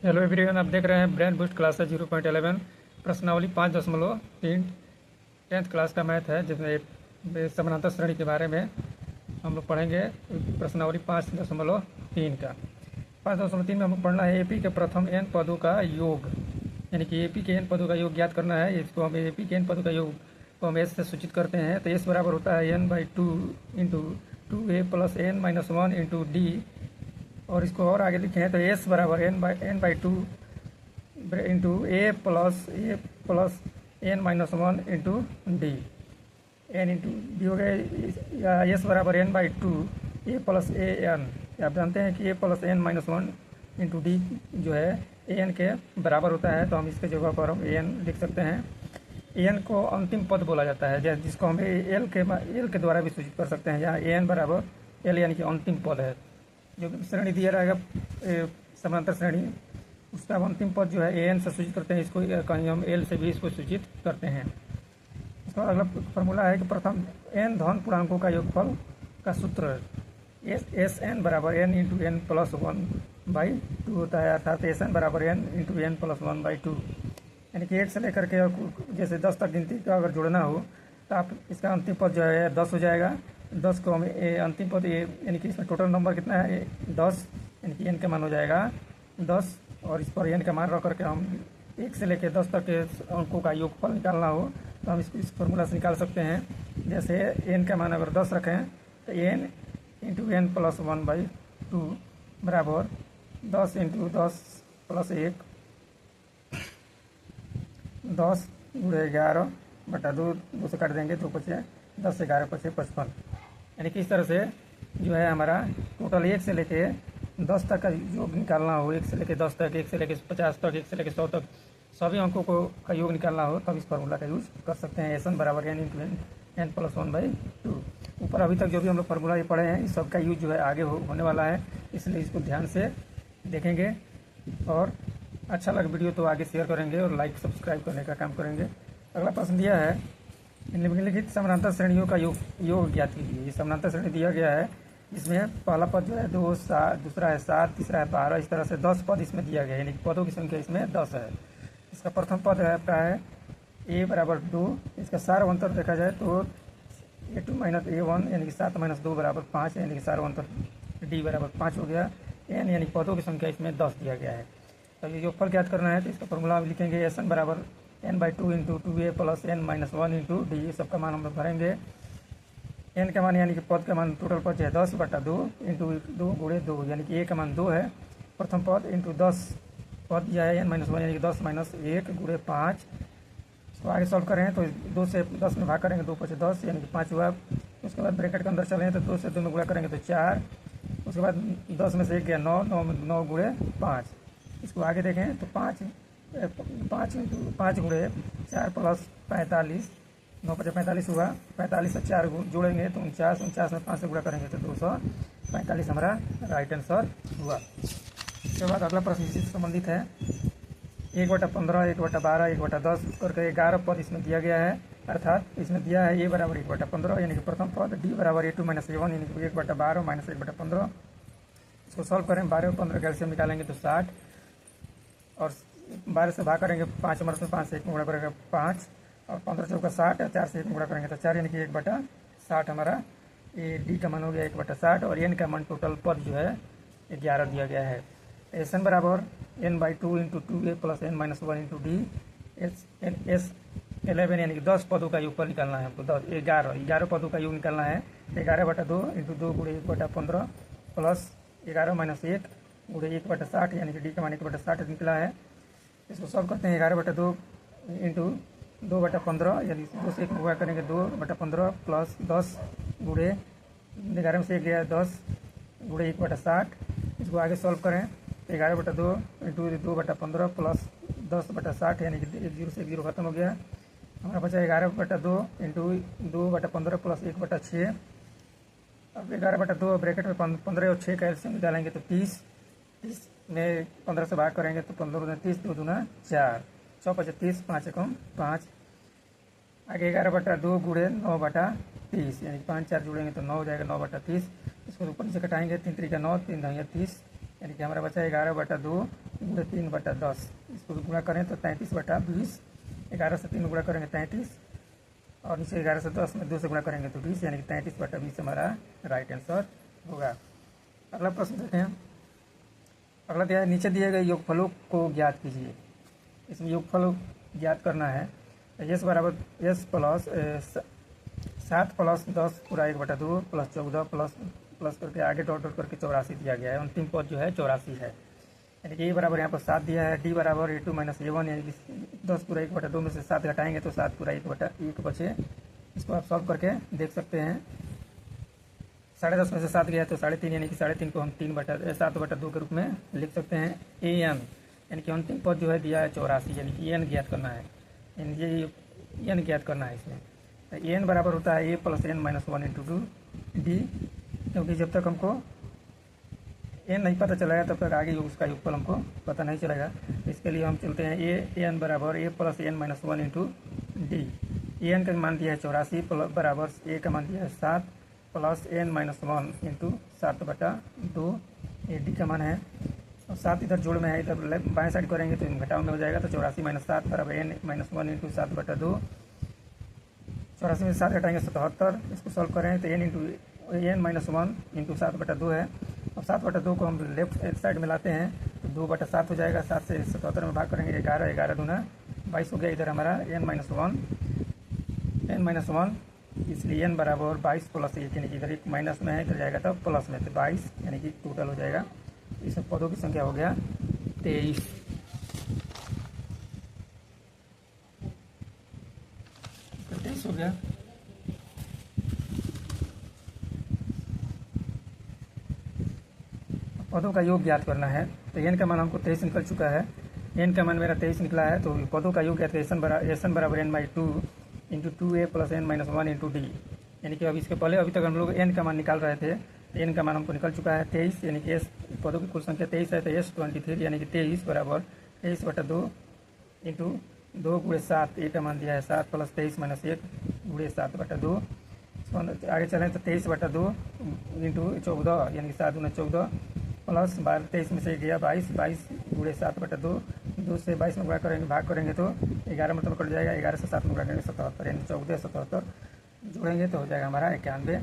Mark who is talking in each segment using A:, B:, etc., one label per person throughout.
A: Hello everyone, आप देख रहे हैं ब्रेन बूस्ट क्लास 0.11 प्रश्नावली 5.3 10th क्लास का मैथ है, जिसमें समानांतर श्रेणी के बारे में हम लोग पढ़ेंगे। प्रश्नावली 5.3 का 5.3 में हम लोग पढ़ना है एपी के प्रथम n पदों का योग, यानी कि एपी के n पदों का योग ज्ञात करना है। इसको हम एपी के n पदों का योग को हम एस से सूचित करते हैं। तो एस बराबर होता है n/2 into 2a plus n-1 into D. और इसको और आगे लिखे हैं तो एस बराबर n/2 into a plus n-1 into d. N into d हो गए, या एस बराबर n/2 A plus A N. आप जानते हैं कि ए प्लस n-1 इंटू डी जो है ए एन के बराबर होता है, तो हम इसके जगह पर हम ए एन लिख सकते हैं। ए एन को अंतिम पद बोला जाता है, जिसको हम एल के द्वारा भी सूचित कर सकते हैं। यहाँ ए एन बराबर एल यानी कि अंतिम पद है। जो श्रेणी दिया रहेगा समानांतर श्रेणी, उसका अंतिम पद जो है ए एन से सूचित करते हैं। इसको कहीं हम एल से भी इसको सूचित करते हैं। इसका अगला फॉर्मूला है कि प्रथम एन धन पूर्णांकों का योगफल का सूत्र एस एन बराबर एन इंटू एन प्लस 1/2 होता है, अर्थात एस एन बराबर एन इंटू एन प्लस 1/2। यानी कि 1 से लेकर के जैसे 10 तक गिनती का अगर जोड़ना हो तो आप इसका अंतिम पद जो है 10 हो जाएगा। 10 को हम अंतिम पद यानी कि इसमें टोटल नंबर कितना है 10, यानी कि एन का मान हो जाएगा 10। और इस पर एन का मान रख करके हम 1 से लेकर 10 तक के अंकों का योगफल निकालना हो तो हम इसको इस फॉर्मूला से निकाल सकते हैं। जैसे एन का मान अगर 10 रखें तो एन इंटू एन प्लस 1/2 बराबर 10 इंटू 10 प्लस 1 10 गुणे 11/2, 2 से काट देंगे 2 बचे 10 से 11 बचे 55। यानी कि इस तरह से जो है हमारा टोटल 1 से लेके 10 तक का योग निकालना हो, 1 से लेके 10 तक, 1 से लेके 50 तक, 1 से लेके 100 तक सभी अंकों को का योग निकालना हो तब इस फार्मूला का यूज कर सकते हैं। एस एन बराबर एन इंटू एन प्लस 1/2। ऊपर अभी तक जो भी हम लोग फार्मूला ये पढ़े हैं, इस सब का यूज जो है आगे होने वाला है, इसलिए इसको ध्यान से देखेंगे। और अच्छा लगे वीडियो तो आगे शेयर करेंगे और लाइक सब्सक्राइब करने का काम करेंगे। अगला प्रश्न दिया है निम्नलिखित समानांतर श्रेणियों का योग ज्ञात कीजिए। ये समानांतर श्रेणी दिया गया है, इसमें पहला पद जो है 2, 7, दूसरा है 7, तीसरा है 12, इस तरह से 10 पद इसमें दिया गया है, यानी पदों की संख्या इसमें 10 है। इसका प्रथम पद है आपका है ए बराबर 2। इसका सार्वंतर देखा जाए तो a2 माइनस a1 यानी कि 7 माइनस 2 बराबर 5, यानी कि सार्वंतर डी बराबर 5 हो गया। एन यानी पदों की संख्या इसमें 10 दिया गया है। तो ये योगफल ज्ञात करना है तो इसका फॉर्मूला हम लिखेंगे एस एन बराबर n/2 into 2a plus n-1 into D. सबका मान हम लोग भरेंगे। एन का मान यानी कि पद का मान टोटल पद है 10/2 इंटू 2 गुणे 2, यानी कि ए का मान 2 है प्रथम पद इंटू 10 पद दिया है n-1 यानी कि 10 माइनस 1 गुणे 5। इसको आगे सॉल्व करें तो 2 से 10 में भाग करेंगे 2 5 10, यानी कि 5 हुआ। उसके बाद ब्रैकेट के अंदर चलें तो 2 से 2 में गुणा करेंगे तो 4। उसके बाद 10 में से 1 गया 9, 9 गुणे 5। इसको आगे देखें तो 5 गुणे 4 प्लस 45, 9 5 45 हुआ। 45 से 4 जोड़ेंगे तो 49, 49 में 5 से गुणा करेंगे तो 245 हमारा राइट आंसर हुआ। इसके बाद अगला प्रश्न इसी से संबंधित है। 1/15, 1/12, 1/10 करके 11 पद इसमें दिया गया है, अर्थात इसमें दिया है ए बराबर 1/15 यानी कि प्रथम पद, डी बराबर a2 माइनस a1 यानी कि 1/12 माइनस 1/15। इसको सॉल्व करें 12 और 15 का एलसीएम निकालेंगे तो 60, और 12 से भाग करेंगे 5 मर्स में 5 से 1 में गुणा करेंगे 5, और 15 चौका 60 और 4 से 1 में गुणा करेंगे तो 4, यानी कि 1/60 हमारा ए डी का मान हो गया 1/60। और एन का मान टोटल पद जो है 11 दिया गया है। एस एन बराबर n/2 into 2a plus n-1 into D. S 11 यानी कि 10 पदों का योगफल निकालना है हमको। 11 पदों का योग निकालना है। 11/2 इंटू 2 गुणे 1/15 प्लस 11 माइनस 1 गुणे 1/60, यानी कि डी का मान 1/60 निकला है। इसको सॉल्व करते हैं 11/2 इंटू 2/15, यानी 2 से 1 में गुणा करेंगे 2/15 प्लस 10 गुणे 11 में से 1 गया 10 गुणे 1/60। इसको आगे सॉल्व करें 11/2 इंटू 2/15 प्लस 10/60, यानी कि 0 से 0 खत्म हो गया। हमारा बचा 11/2 इंटू 2/15 प्लस 1/6। अब 11/2 ब्रैकेट में 15 और 6 का एलसीएम निकालेंगे तो 30 में 15 से भाग करेंगे तो 15 में 30, 2 दूना 4, 6 5 30, 5 एकम 5। आगे 11/2 गुणे 9/30, यानी 5 4 जोड़ेंगे तो 9 हो जाएगा 9/30। इसको ऊपर नीचे कटाएंगे 3 3 का 9, 3 9 30, यानी कि हमारा बचा 11/2 गुणे 3/10, इसको गुणा करें तो 33/20, 11 से 3 गुणा करेंगे 33, और नीचे 11 से 10 में 2 से गुणा करेंगे तो 20, यानी कि 33/20 हमारा राइट आंसर होगा। अगला प्रश्न देखें। अगला दिया है, नीचे दिए गए योगफलों को ज्ञात कीजिए। इसमें योगफल ज्ञात करना है। एस बराबर एस प्लस 7 + 10 पूरा 1/2 प्लस 14 प्लस करके आगे डॉट डॉट करके 84 दिया गया है। अंतिम पद जो है 84 है, यानी कि ए बराबर यहाँ पर 7 दिया है। डी बराबर A2 - A1, यानी कि 10 पूरा 1/2 में से 7 घटाएंगे तो 7 पूरा 1/1 बचे। इसको आप सॉल्व करके देख सकते हैं। 10.5 में से 7 गया तो 3.5, यानी कि 3.5 को हम 7/2 के रूप में लिख सकते हैं। an, यानी कि अंतिम पद जो है दिया है 84, यानी कि n ज्ञात करना है, यानी ये n ज्ञात करना है इसमें। तो n बराबर होता है a + n - 1 × 2 d, क्योंकि जब तक हमको n नहीं पता चलेगा तब तक आगे उसका योगफल हमको पता नहीं चलेगा। इसके लिए हम चलते हैं an बराबर a + n - 1 × d। an का मान दिया है 84 बराबर a का मान दिया है 7 + n - 1 × 7/2, ये d का मान है। और 7 इधर जोड़ में है, इधर बाएं साइड करेंगे तो घटाव में हो जाएगा, तो 84 - 7 बराबर n - 1 × 7/2। 84 में 7 घटाएंगे 77, इसको सॉल्व करें तो n - 1 × 7/2 है। अब 7/2 को हम लेफ्ट साइड में लाते हैं तो 2/7 हो जाएगा। 7 से 77 में भाग करेंगे 11, 11 दूना 22 हो गया। इधर हमारा n - 1, इसलिए n बराबर 22 + 1, यानी कि इधर एक माइनस में है, इधर जाएगा तब प्लस में, तो 22, यानी कि टोटल हो जाएगा। इसमें पदों की संख्या हो गया 23। हो गया। पदों का योग ज्ञात करना है, तो n का मान हमको 23 निकल चुका है। n का मान मेरा 23 निकला है, तो पदों का योग ज्ञात है। एन बराबर n/2 × 2a + n - 1 × d, यानी कि अब इसके पहले अभी तक हम लोग n का मान निकाल रहे थे, तो n का मान हमको निकल चुका है 23, यानी कि s पदों की कुल संख्या 23 है, तो s23, यानी कि 23 बराबर 23/2 × 2 × 7, a का मान दिया है 7 + 23 - 1 × 7/2। आगे चलें तो 23/2 × 14, यानी कि 7 × 14 प्लस 12, 23 में से गया 22 × 7/2, 2 से 22 में गुणा करेंगे, भाग करेंगे तो 11 मतलब कट जाएगा। 11 से 7 में गुणा करेंगे 77, यानी 14, 77 जोड़ेंगे तो हो जाएगा हमारा 91।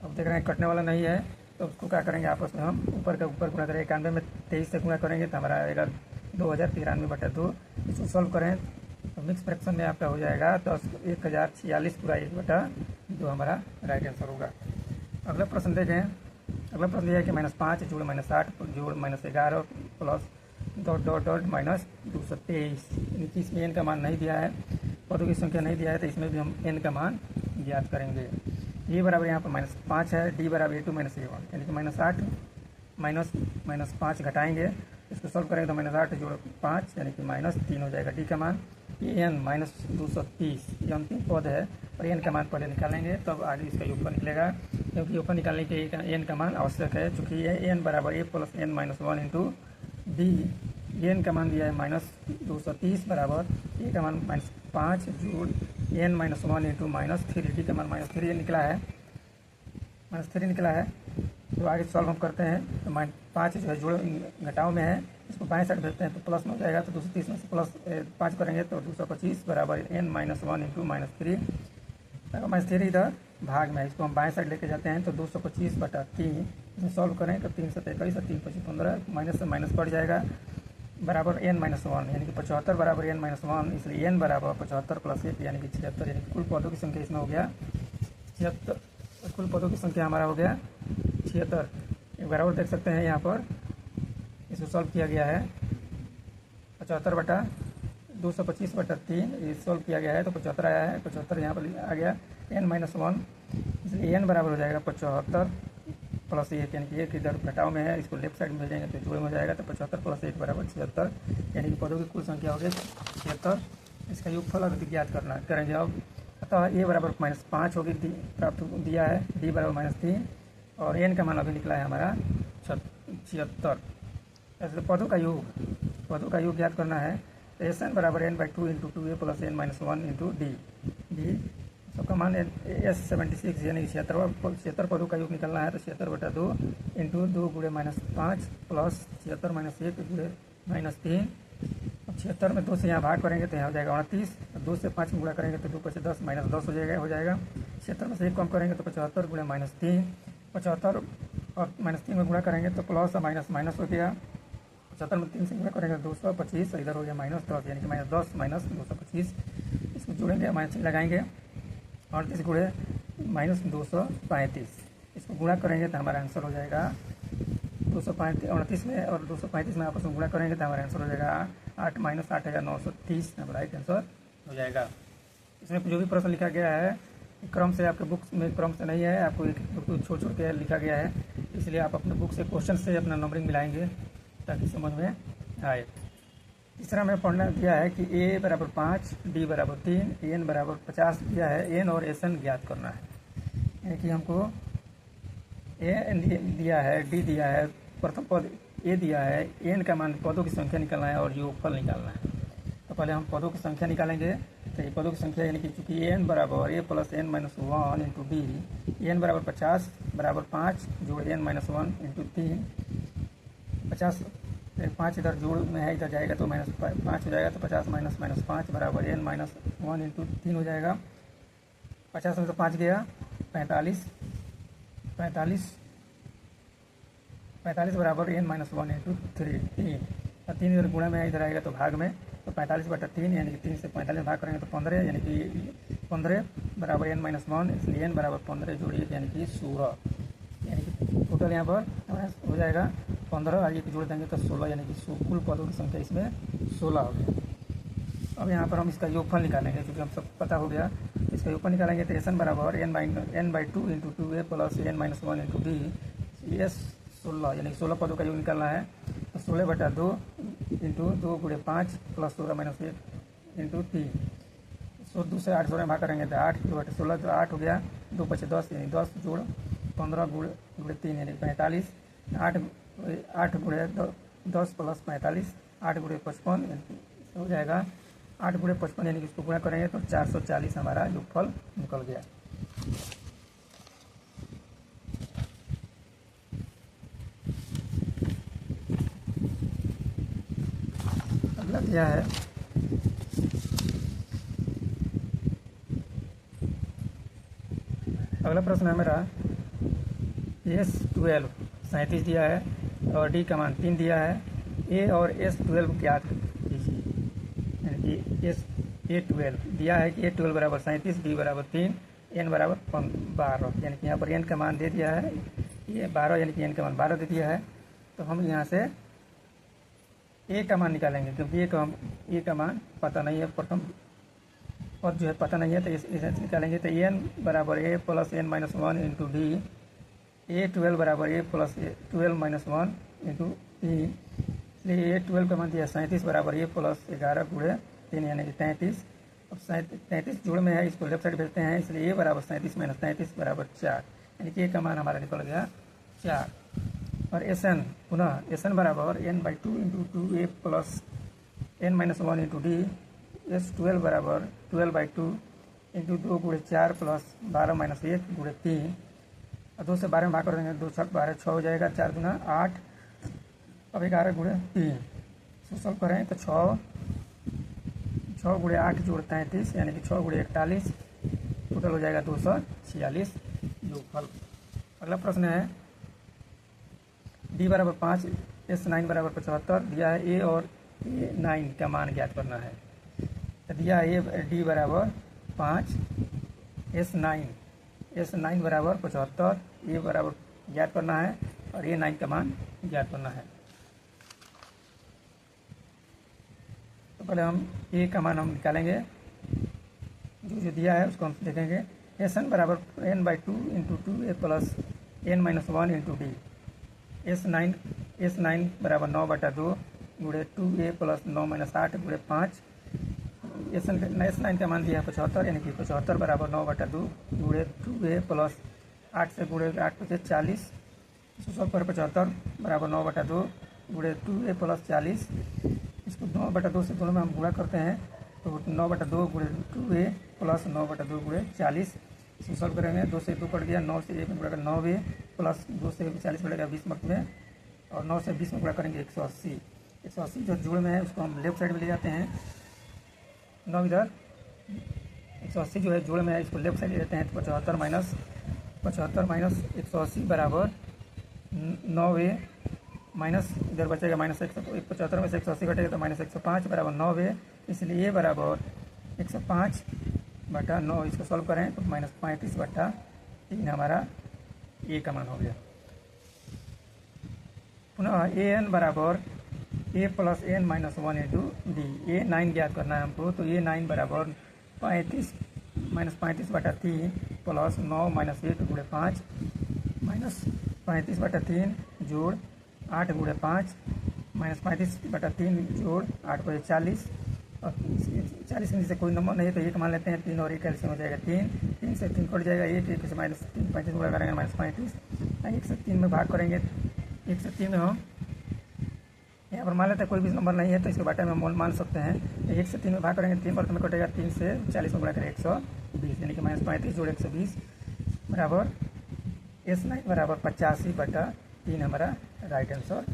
A: अब देख रहे हैं कटने वाला नहीं है, तो उसको क्या करेंगे, आपस में हम ऊपर का ऊपर गुणा करेंगे। 91 में 23 से गुणा करेंगे तो हमारा आएगा 2093/2। इसको सॉल्व करें तो मिक्स फ्रैक्शन में आपका हो जाएगा 1046 पूरा 1/2 हमारा राइट आंसर होगा। अगला प्रश्न देखें। अगला प्रश्न यह है कि -5 जोड़ -8 जोड़ -11 प्लस डॉट डॉट डॉट -223, यानी कि इसमें n का मान नहीं दिया है, पदों की संख्या नहीं दिया है, तो इसमें भी हम n का मान ज्ञात करेंगे। ये बराबर यहाँ पर -5 है, डी बराबर A2 - A1, यानी कि -8 -5 घटाएंगे, इसको सॉल्व करेंगे तो -8 जोड़ 5, यानी कि -3 हो जाएगा। डी का मान n -230, ये अंतिम पद है, और n का मान पहले निकालेंगे तब आगे इसका योगफल निकलेगा, क्योंकि योगफल निकालने के लिए n का मान आवश्यक है। चूँकि ये n बराबर a + n - 1 × d, n का मान दिया है -230 बराबर a का मान -5 जोड़ n - 1 × -3, d का मान -3 निकला है, -3 निकला है। तो आगे सॉल्व हम करते हैं तो -5 जो है जोड़ घटाव में है, इसको बाएं साइड भेजते हैं तो प्लस में हो जाएगा, तो 230 में से प्लस 5 करेंगे तो 225 बराबर n - 1 × -3 इधर भाग में है, इसको हम बाएं साइड लेके जाते हैं तो 225/3, इसमें सॉल्व करें तो 3 से 23 और 3 × 25 15, माइनस से माइनस कट जाएगा, बराबर n - 1, यानी कि 75 बराबर n - 1, इसलिए n बराबर 75 + 1, यानी कि 76, यानी कि कुल पदों की संख्या इसमें हो गया 76। कुल पदों की संख्या हमारा हो गया 76। एक बराबर देख सकते हैं यहाँ पर, इसको सॉल्व किया गया है 75/225/3, ये सॉल्व किया गया है तो 75 आया है, 75 यहाँ पर आ गया n - 1, इसलिए n बराबर हो जाएगा 75 + 1, यानी कि 1 इधर घटाव में है, इसको लेफ्ट साइड में भेजेंगे तो जोड़ में हो जाएगा, तो 75 + 1 बराबर 76, यानी कि पदों की कुल संख्या हो गई 76। इसका योगफल अगर ज्ञात करेंगे अब, अतः a बराबर -5 होगी प्राप्त दिया है, d बराबर -3, और n का मान अभी निकला है हमारा 76। ऐसे पदों का योग ज्ञात करना है, तो Sn बराबर n/2 × 2a + n - 1 × d, सबका मान S76 यानी 76 पदों का योग निकलना है। तो 76/2 इंटू 2 गुणे -5 प्लस 76 - 1 गुणे -3। अब 76 में 2 से यहाँ भाग करेंगे तो यहाँ हो जाएगा 29। 2 से 5 में गुणा करेंगे तो 2 × 10 -10 हो जाएगा। 76 में से 1 कम करेंगे तो 75 गुणे -3। 75 और -3 में गुणा करेंगे तो प्लस और माइनस माइनस हो गया। 75 में 3 से गुणा करेंगे 225, इधर हो गया -10 यानी कि -10 - 225। इसको जोड़ेंगे, माइनस लगाएंगे, 38 गुणे -235। इसको गुणा करेंगे तो हमारा आंसर हो जाएगा 235। 38 में और 235 में आपस में गुणा करेंगे तो हमारा आंसर हो जाएगा 8 - 8,930 हमारा राइट आंसर हो जाएगा। इसमें जो भी प्रश्न लिखा गया है क्रम से, आपके बुक्स में क्रम से नहीं है, आपको एक छोड़ छोड़ के लिखा गया है, इसलिए आप अपने बुक से क्वेश्चन से अपना नंबरिंग मिलाएंगे ताकि समझ में आए। तीसरा में पढ़ना दिया है कि a = 5, d = 3, n = 50 दिया है। n और SN ज्ञात करना है, यानी कि हमको a दिया है, d दिया है, प्रथम पद a दिया है, n का मान पदों की संख्या निकालना है और योगफल निकालना है। तो पहले हम पदों की संख्या निकालेंगे। तो ये पदों की संख्या यानी कि चूँकि n बराबर a + n - 1 into d, n = 50 = 5 जोड़ n - 1 इंटू 3। 50 5 इधर जोड़ में है, इधर जाएगा तो -5 हो जाएगा। तो 50 - -5 बराबर n - 1 इंटू 3 हो जाएगा। 50 में तो 5 गया, 45 बराबर n - 1 इंटू 3। और 3 इधर गुणा में है, इधर आएगा तो भाग में। तो 45/3 यानी कि 3 से 45 में भाग करेंगे तो 15, यानी कि 15 बराबर n - 1, इसलिए n बराबर 15 जोड़िए यानी कि 16, यानी कि टोटल यहाँ पर हमारा हो जाएगा 15, आगे जोड़ देंगे तो 16, यानी कि कुल पदों की संख्या इसमें 16 हो गया। अब यहाँ पर हम इसका योगफल निकालेंगे, क्योंकि हम सब पता हो गया। इसका योगफल निकालेंगे तो SN बराबर n/2 into 2a plus n - 1 into d, ये 16 यानी कि 16 पदों का योग निकालना है। तो 16/2 इंटू 2 गुणे 5 प्लस 16 - 1 इंटू 3। 2 से 8 जोड़े भाग करेंगे तो 8 × 16 तो 8 हो गया। 2 × 10 यानी 10 जोड़ 15 गुणे 3 यानी 45। 8 गुणे 10 प्लस 45, 8 गुणे 55 हो जाएगा 8 गुणे 55, यानी कि इसको गुणा करेंगे तो 440 हमारा योगफल निकल गया। अगला दिया है अगला प्रश्न है मेरा S12 37 दिया है और D का मान 3 दिया है। A और S12 ज्ञात कीजिए, यानी कि A12 दिया है कि A12 बराबर 37, D बराबर 3, N बराबर 12, यानी कि यहाँ पर N का मान दे दिया है, ये 12 यानी कि N का मान 12 दे दिया है। तो हम यहाँ से A का मान निकालेंगे, क्योंकि A का मान पता नहीं है, प्रथम पद जो है पता नहीं है, तो इसे निकालेंगे। तो N बराबर A + n - 1 into D, A12 बराबर A + 12 - 1 इंटू 3, इसलिए A12 का मान दिया 37 बराबर A + 11 गुणे 3 यानी कि 33। अब 33 जोड़ में है, इसको लेफ्ट साइड भेजते हैं, इसलिए A बराबर 37 - 33 बराबर 4, यानी कि A का मान हमारा निकल गया 4। और SN पुनः SN बराबर n/2 into 2a plus n - 1 into D, S12 बराबर 12/2 इंटू 2 गुणे 4 प्लस 12 - 1 गुणे 3। और 2 से 12 में भाग कर देंगे, 2 × 6 = 12, 6 हो जाएगा, 4 × 8, अब 11 गुणे 3। इसको सॉल्व करें तो 6 गुणे 8 जोड़ 33, यानी कि 6 गुणे 41, टोटल हो जाएगा 246 योगफल। अगला प्रश्न है D बराबर 5, S9 बराबर 75 दिया है। A और A9 का मान ज्ञात करना है। दिया है D बराबर 5, S9 बराबर 75, A बराबर ज्ञात करना है और A9 का मान ज्ञात करना है। तो पहले हम A का मान हम निकालेंगे, जो दिया है उसको हम देखेंगे। SN बराबर n/2 into 2a plus n - 1 into D, S9 बराबर 9/2 गुणे 2a प्लस 9 - 8 गुणे 5। S9 का मान दिया है 75, यानी कि 75 बराबर 9/2 गुणे 2a प्लस 8 से गुणे 8 × 40, इसको सॉल्व करें। 75 बराबर 9/2 गुणे 2a प्लस 40, इसको 9/2 से दोनों में हम गुणा करते हैं तो 9/2 गुणे 2a प्लस 9/2 गुणे 40, इसको सॉल्व करेंगे। 2 से 2 कट गया, 9 से 1 में गुणा 9a प्लस 2 से 40 बढ़ेगा 20 वक्त में, और 9 से 20 में गुणा करेंगे 180। 180 जो जोड़ में है उसको हम लेफ्ट साइड में ले जाते हैं, 9 इधर, 180 जो है जोड़ में है इसको लेफ्ट साइड ले जाते हैं। तो 75 माइनस 180 बराबर 9a माइनस इधर बचेगा -175 में से 180 घटेगा तो -105 बराबर 9a, इसलिए a बराबर 105/9। इसको सॉल्व करें तो -35/3 हमारा a का मान हो गया। पुनः an बराबर a plus n minus 1 into d, a 9 ज्ञात करना है हमको, तो a 9 बराबर 35 -35/3 प्लस 9 माइनस 1 गुणे 5 माइनस 35/3 जोड़ 8 गुणे 5 माइनस 35/3 जोड़ 8 को 40, और 40 में से कोई नंबर नहीं है तो 1 मान लेते हैं। 3 और 1 कैल्सियम हो जाएगा 3 से 3 कट जाएगा, 1 से -3 35 गुणा करेंगे -35, 1 से 3 में भाग करेंगे, 1 से 3 में हम यहाँ पर मान लेते हैं कोई भी नंबर नहीं है तो इसके बाटे में हम मान सकते हैं। 1 से 3 में भाग करेंगे 3 पर में कटेगा, 3 से 40 में गुणा करेंगे 120, यानी कि -35 जोड़ 120 बराबर S9 बराबर 85/3 हमारा राइट आंसर